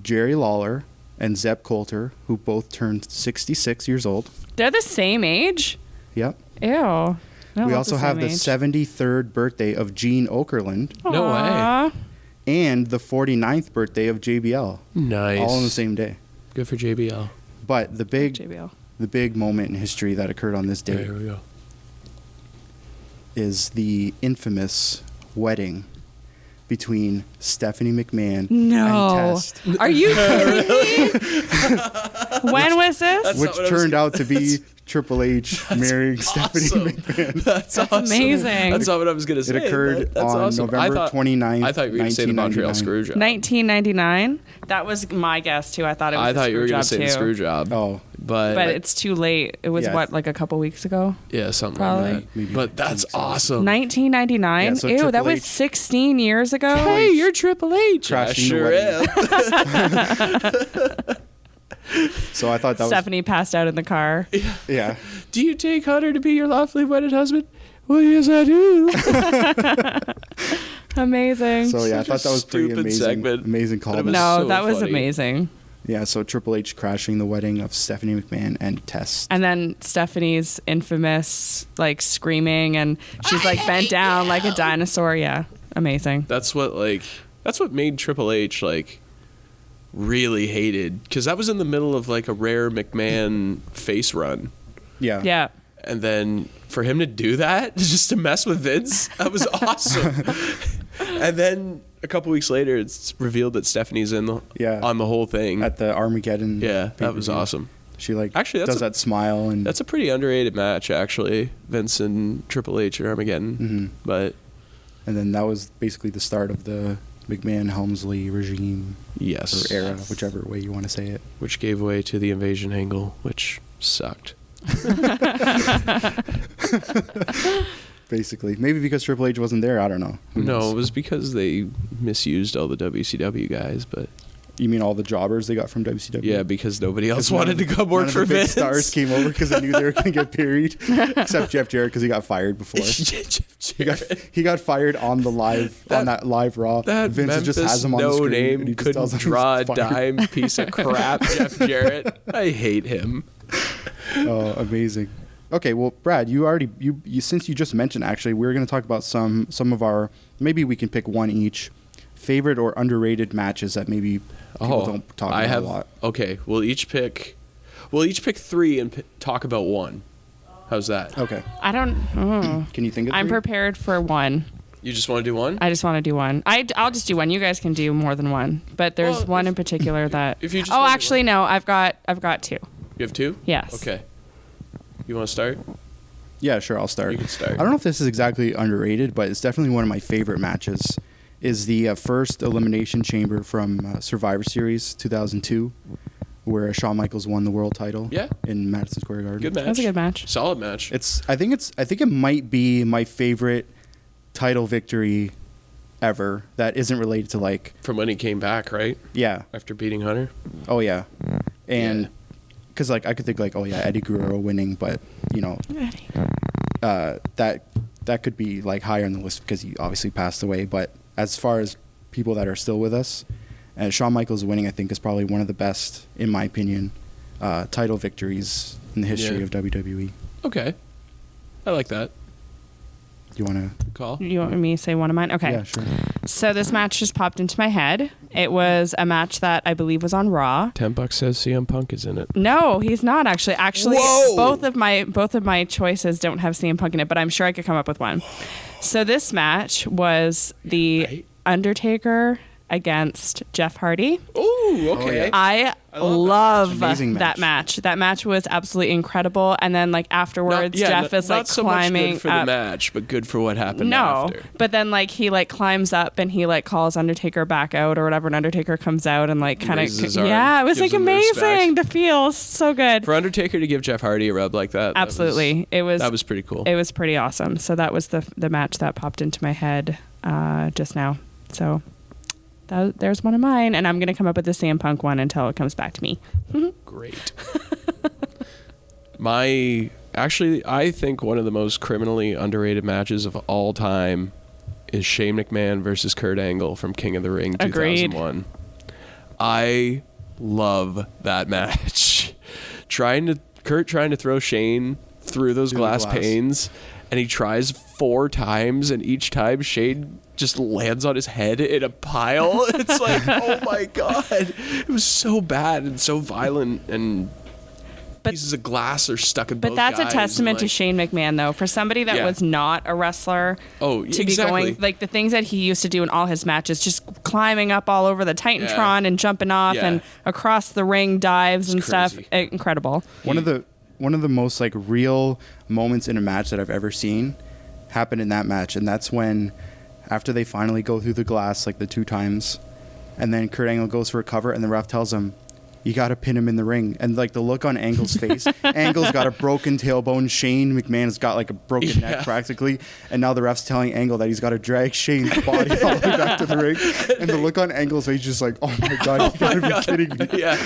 Jerry Lawler and Zeb Coulter, who both turned 66 years old. They're the same age. Yep. Ew. I We love also the have same the age. 73rd birthday of Gene Okerlund No way. Aw. and the 49th birthday of JBL, Nice. all on the same day. Good for JBL. But the JBL. big moment in history that occurred on this day There we go. is the infamous wedding between Stephanie McMahon No. and Test, Are you kidding me? When was this? which not what I was turned gonna- out to be Triple H marrying Stephanie awesome. McMahon. That's awesome. amazing. That's not what I was going to say. It occurred but that's on awesome. November 29th, I thought you were going to say the Montreal 1999. Screwjob. 1999. That was my guess too. I thought it was. I the thought you were going to say the screw job. Oh, But it's too late. It was Yeah. what, like a couple weeks ago? yeah, something Probably. like that. Maybe But that's 10 seconds. awesome. 1999. Yeah, so Ew, that Triple was H 16 years ago. Hey, you're Triple H. I Crashing the sure wedding. am. So I thought that Stephanie passed out in the car. was yeah. Do you take Hunter to be your lawfully wedded husband? Well, yes, I do. Amazing. So yeah, I Such a thought that was pretty stupid amazing. segment. Amazing But it call. was No, so that was funny. amazing. Yeah, so Triple H crashing the wedding of Stephanie McMahon and Test. And then Stephanie's infamous like screaming, and she's like bent down like a dinosaur. Yeah, amazing. That's what made Triple H like really hated, because that was in the middle of like a rare McMahon face run, Yeah. Yeah. and then for him to do that just to mess with Vince, that was awesome. And then a couple weeks later, it's revealed that Stephanie's in the Yeah. on the whole thing. At the Armageddon. Yeah, that was pay-per-view. awesome. She like Actually, that's does a- that smile and That's a pretty underrated match, actually. Vince and Triple H at Armageddon, Mhm. but and then that was basically the start of the McMahon Helmsley regime yes, or era, Yes. whichever way you want to say it. which gave way to the invasion angle, which sucked. Basically, maybe because Triple H wasn't there. I don't know. Who No, knows? it was because they misused all the WCW guys, but You mean all the jobbers they got from WCW? yeah, because nobody else 'Cause none wanted of to the- come work none of for the big Vince. stars came over because they knew they were going to get buried, except Jeff Jarrett because he got fired before. Jeff He got, Jarrett. he got fired on the live on that live Raw. That Vince Memphis just has him on the no screen. name and he just tells couldn't him draw a he's fired. dime piece of crap. Jeff Jarrett, I hate him. Oh, amazing. Okay, well, Brad, you already since you just mentioned, actually, we're going to talk about some of our, maybe we can pick one each favorite or underrated matches that maybe people don't talk about a lot. Okay, we'll each pick 3 and talk about one. How's that? Okay. I don't. Can you think of I'm 3? prepared for one. You just want to do one? I just want to do one. I'll just do one. You guys can do more than one, but there's one in particular that. If you just oh, want to do actually, no. I've got 2. You have 2? Yes. Okay. You want to start? Yeah, sure. I'll start. You can start. I don't know if this is exactly underrated, but it's definitely one of my favorite matches. Is the first Elimination Chamber from Survivor Series 2002, where Shawn Michaels won the world title. Yeah. In Madison Square Garden. Good match. That was a good match. Solid match. I think it might be my favorite title victory ever that isn't related to like From when he came back, right? yeah. After beating Hunter. Oh yeah. And Yeah. because like I could think like, oh yeah, Eddie Guerrero winning, but you know, that could be like higher on the list because he obviously passed away. But as far as people that are still with us, Shawn Michaels winning, I think, is probably one of the best, in my opinion, title victories in the history of WWE. Okay. I like that. Do you want to Call? You want me to say one of mine? Okay. Yeah, sure. So this match just popped into my head. It was a match that I believe was on Raw. $10 says CM Punk is in it. No, he's not actually. Actually, Whoa! both of my choices don't have CM Punk in it, but I'm sure I could come up with one. So this match was the Right. Undertaker against Jeff Hardy. Ooh, okay. yeah. I love love Amazing that match. match. That match was absolutely incredible. And then like afterwards, Jeff is like not so much climbing good for up. the match, but good for what happened No, after. but then like he like climbs up and he like calls Undertaker back out or whatever, and Undertaker comes out and like kind Raises his of arm, it was gives like him the amazing respect. to feel, so good. For Undertaker to give Jeff Hardy a rub like that, Absolutely, that was pretty cool. It was pretty awesome. So that was the match that popped into my head just now. So there's one of mine, and I'm gonna come up with the CM Punk one until it comes back to me. Great. I think one of the most criminally underrated matches of all time is Shane McMahon versus Kurt Angle from King of the Ring Agreed. 2001. I love that match. Kurt trying to throw Shane through those Through the glass glass. panes, and he tries 4 times, and each time Shane just lands on his head in a pile. It's like, oh my god, it was so bad and so violent, and pieces of glass are stuck in both But that's guys, a testament and, to like, Shane McMahon, though, for somebody that Yeah. was not a wrestler. Oh, to exactly. be going like the things that he used to do in all his matches, just climbing up all over the Titantron and jumping off Yeah. and across the ring dives and stuff. crazy. Incredible. One of the most like real moments in a match that I've ever seen happened in that match, and that's when after they finally go through the glass like the 2 times, and then Kurt Angle goes for a cover, and the ref tells him, "You got to pin him in the ring." And like the look on Angle's face, Angle's got a broken tailbone. Shane McMahon's got like a broken neck practically, and now the ref's telling Angle that he's got to drag Shane's body all the way back to the ring. And the look on Angle's face is just like, "Oh my god, you gotta be kidding me!" Yeah,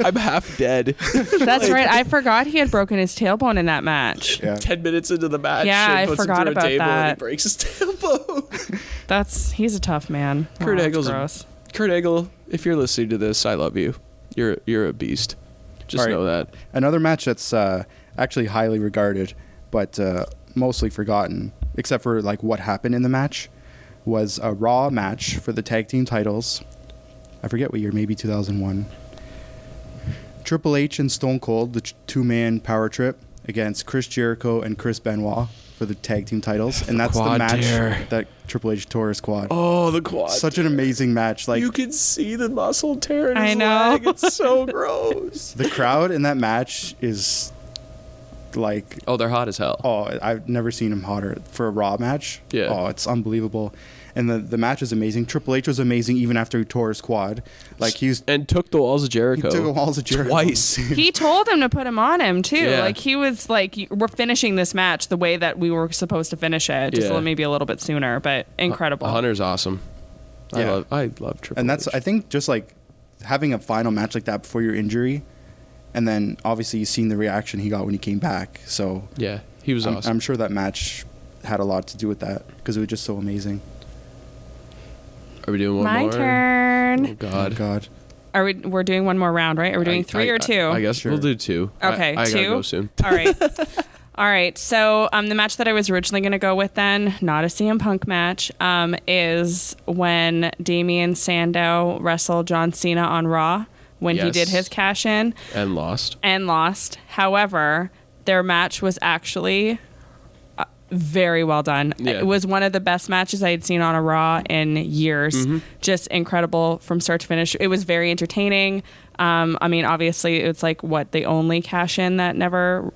I'm half dead. That's right. I forgot he had broken his tailbone in that match. Yeah. 10 minutes into the match, Yeah, Shane I puts forgot him through about a table and he that. breaks his tailbone. He's a tough man. Kurt Wow, Angle's that's gross. Kurt Angle, if you're listening to this, I love you. You're a beast. Just All right. know that. Another match that's actually highly regarded, but mostly forgotten, except for like what happened in the match, was a Raw match for the tag team titles. I forget what year, maybe 2001. Triple H and Stone Cold, the 2-man power trip against Chris Jericho and Chris Benoit for the tag team titles, and that's the quad match tear. that Triple H tore his quad. Oh, the quad. Such an amazing match. Like you can see the muscle tearing I his know. leg. It's so gross. the crowd in that match is like, Oh, they're hot as hell. oh, I've never seen him hotter for a Raw match. Yeah. Oh, it's unbelievable. And the match is amazing. Triple H was amazing even after he tore his quad. Like he And took the walls of Jericho. took the walls of Jericho twice. He told him to put him on him too. Yeah. Like he was like, "We're finishing this match the way that we were supposed to finish it, just Yeah. maybe a little bit sooner." But incredible. Hunter's awesome. Yeah. I love Triple And that's H. I think just like having a final match like that before your injury, and then obviously you've seen the reaction he got when he came back. So Yeah, he was awesome. I'm sure that match had a lot to do with that because it was just so amazing. Are we doing one My more? turn. Oh God. Oh God. We're doing one more round, right? Are we doing 3 or 2? I guess Sure. we'll do 2. Okay, I gotta 2? go soon. All right. All right, so the match that I was originally going to go with then, not a CM Punk match, is when Damian Sandow wrestled John Cena on Raw when he did his cash-in. And lost. However, their match was actually very well done. Yeah. It was one of the best matches I had seen on a Raw in years. Just incredible from start to finish. It was very entertaining. I mean, obviously, it's like the only cash in that never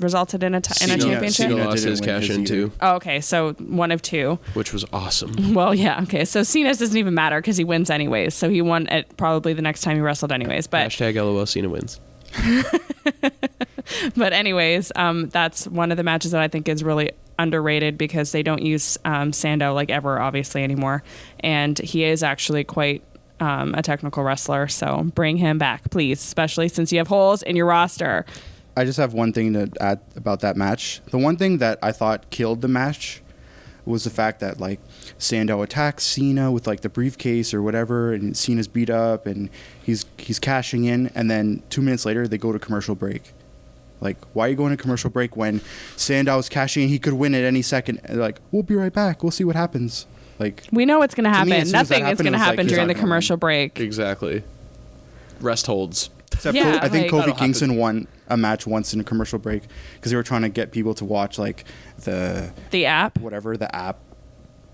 resulted in a championship. Cena lost his cash in too. Oh, okay, so one of two, which was awesome. Well, yeah, okay, so Cena's doesn't even matter because he wins anyways. So he won it probably the next time he wrestled anyways. But hashtag LOL Cena wins. But anyways, that's one of the matches that I think is really underrated because they don't use Sandow like ever, obviously, anymore, and he is actually quite a technical wrestler, so bring him back, please, especially since you have holes in your roster. I just have one thing to add about that match. The one thing that I thought killed the match was the fact that like Sandow attacks Cena with like the briefcase or whatever, and Cena's beat up and he's cashing in, and then 2 minutes later they go to commercial break. Like, why are you going to commercial break when Sandow's cashing in? He could win at any second. And like, we'll be right back. We'll see what happens. Like, we know what's going to happen. Nothing is going to happen like, during the commercial break. Exactly. Rest holds. Except I think Kofi Kingston won a match once in a commercial break because they were trying to get people to watch like the app, whatever the app.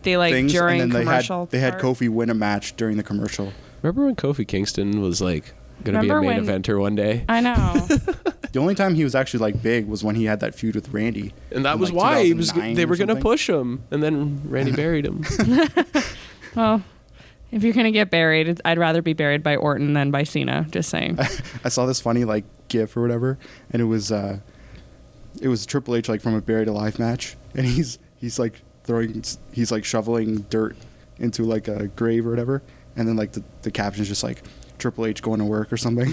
They like things, during and then commercial. They had Kofi win a match during the commercial. Remember when Kofi Kingston was like going to be a main eventer one day? I know. The only time he was actually like big was when he had that feud with Randy, and that was like why they were going to push him, and then Randy buried him. Well, if you're going to get buried, I'd rather be buried by Orton than by Cena. Just saying. I saw this funny like GIF or whatever, and it was Triple H like from a Buried Alive match, and he's like shoveling dirt into like a grave or whatever, and then like the caption's just like Triple H going to work or something.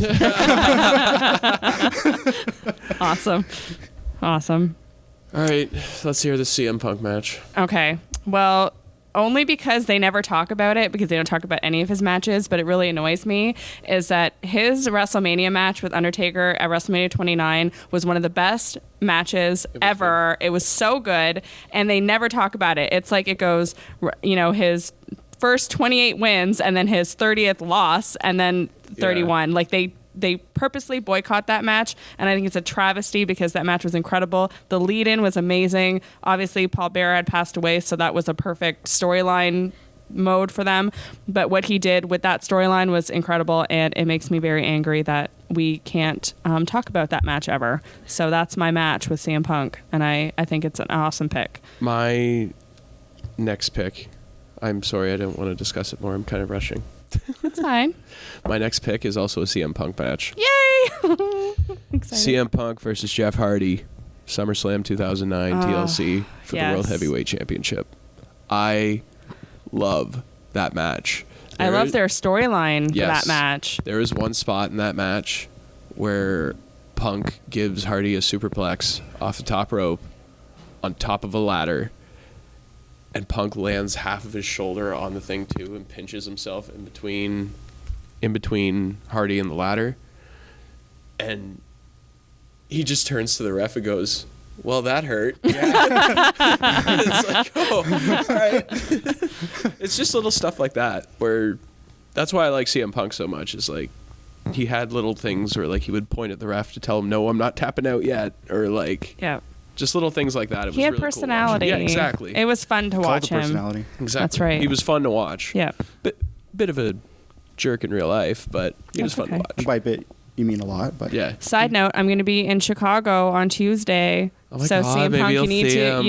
Awesome. All right, let's hear the CM Punk match. Okay. Well, only because they never talk about it, because they don't talk about any of his matches, but it really annoys me, is that his WrestleMania match with Undertaker at WrestleMania 29 was one of the best matches ever. It was so good, and they never talk about it. It's like it goes, his first 28 wins and then his 30th loss and then 31. Like they purposely boycott that match, and I think it's a travesty because that match was incredible. The lead-in was amazing. Obviously, Paul Bearer had passed away, so that was a perfect storyline mode for them. But what he did with that storyline was incredible, and it makes me very angry that we can't talk about that match ever. So that's my match with CM Punk, and I think it's an awesome pick. My next pick, I'm sorry I don't want to discuss it more. I'm kind of rushing. That's fine. My next pick is also a CM Punk match. Yay! Excited. CM Punk versus Jeff Hardy, SummerSlam 2009 TLC for the World Heavyweight Championship. I love that match. I love their storyline for that match. There is one spot in that match where Punk gives Hardy a superplex off the top rope on top of a ladder, and Punk lands half of his shoulder on the thing too and pinches himself in between Hardy and the ladder. And he just turns to the ref and goes, "Well, that hurt." It's like, oh, all right. It's just little stuff like that where that's why I like CM Punk so much. Is like he had little things where like he would point at the ref to tell him, "No, I'm not tapping out yet," or like just little things like that. He had really personality. Cool. Yeah, exactly. It was fun to watch him. Personality. Exactly. That's right. He was fun to watch. Yeah. Bit of a jerk in real life, but he was fun to watch. And by bit, you mean a lot, but yeah. Side note: I'm going to be in Chicago on Tuesday. Oh my so God, CM Punk, you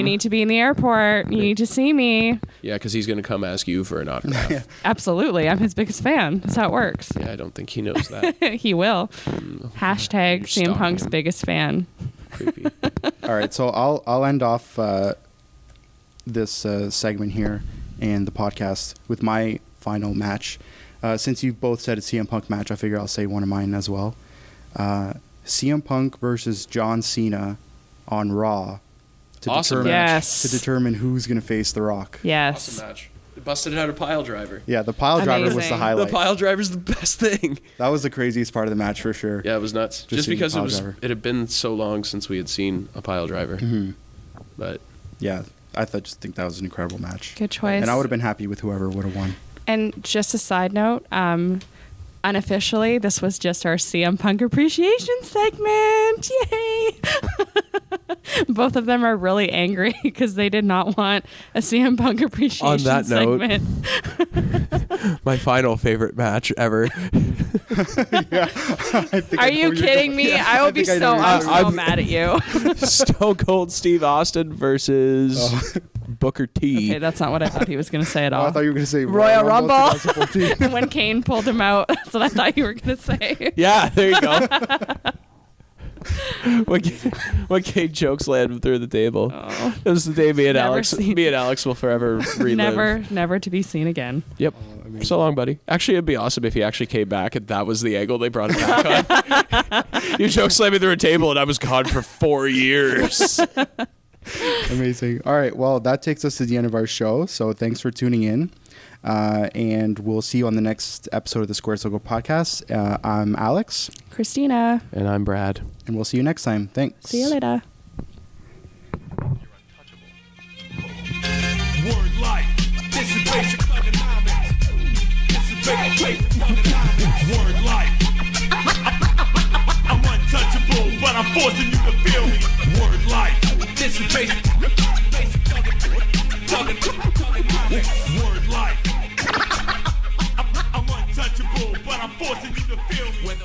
need to be in the airport. You need to see me. Yeah, because he's going to come ask you for an autograph. Absolutely, I'm his biggest fan. That's how it works. Yeah, I don't think he knows that. He will. Hashtag CM Punk's biggest fan. Creepy. All right, so I'll end off this segment here and the podcast with my final match. Since you both said a CM Punk match, I figure I'll say one of mine as well. CM Punk versus John Cena on Raw to Awesome determine match. to determine who's going to face The Rock. Yes. Awesome match. Busted out a pile driver. Yeah, the pile driver was the Amazing. highlight. The pile driver's the best thing. That was the craziest part of the match for sure. Yeah, it was nuts. Just seeing the because pile driver. it had been so long since we had seen a pile driver. Mm-hmm. But Yeah, just think that was an incredible match. Good choice. And I would have been happy with whoever would have won. And just a side note, unofficially, this was just our CM Punk appreciation segment. Yay! Both of them are really angry because they did not want a CM Punk appreciation On that note, segment. my final favorite match ever. Are you kidding me? I will be I'm so mad at you. Stone Cold Steve Austin versus Booker T. Okay, that's not what I thought he was going to say at all. I thought you were going to say Royal Rumble. 2014. When Kane pulled him out, that's what I thought you were going to say. Yeah, there you go. when Kane chokeslammed him through the table. Oh. It was the day me and Never Alex will forever relive. Never to be seen again. Yep. So long, buddy. Actually, it'd be awesome if he actually came back and that was the angle they brought him back on. You chokeslammed me through a table and I was gone for 4 years. Amazing. All right. Well, that takes us to the end of our show. So thanks for tuning in. And we'll see you on the next episode of the Square Circle podcast. I'm Alex. Christina. And I'm Brad. And we'll see you next time. Thanks. See you later. Word life. This is basic thugonomics. This is basic thugonomics. Word life. I'm untouchable, but I'm forcing you to feel me. Word life. This is basic thugonomics. Word life. I'm untouchable, but I'm forcing you to feel me.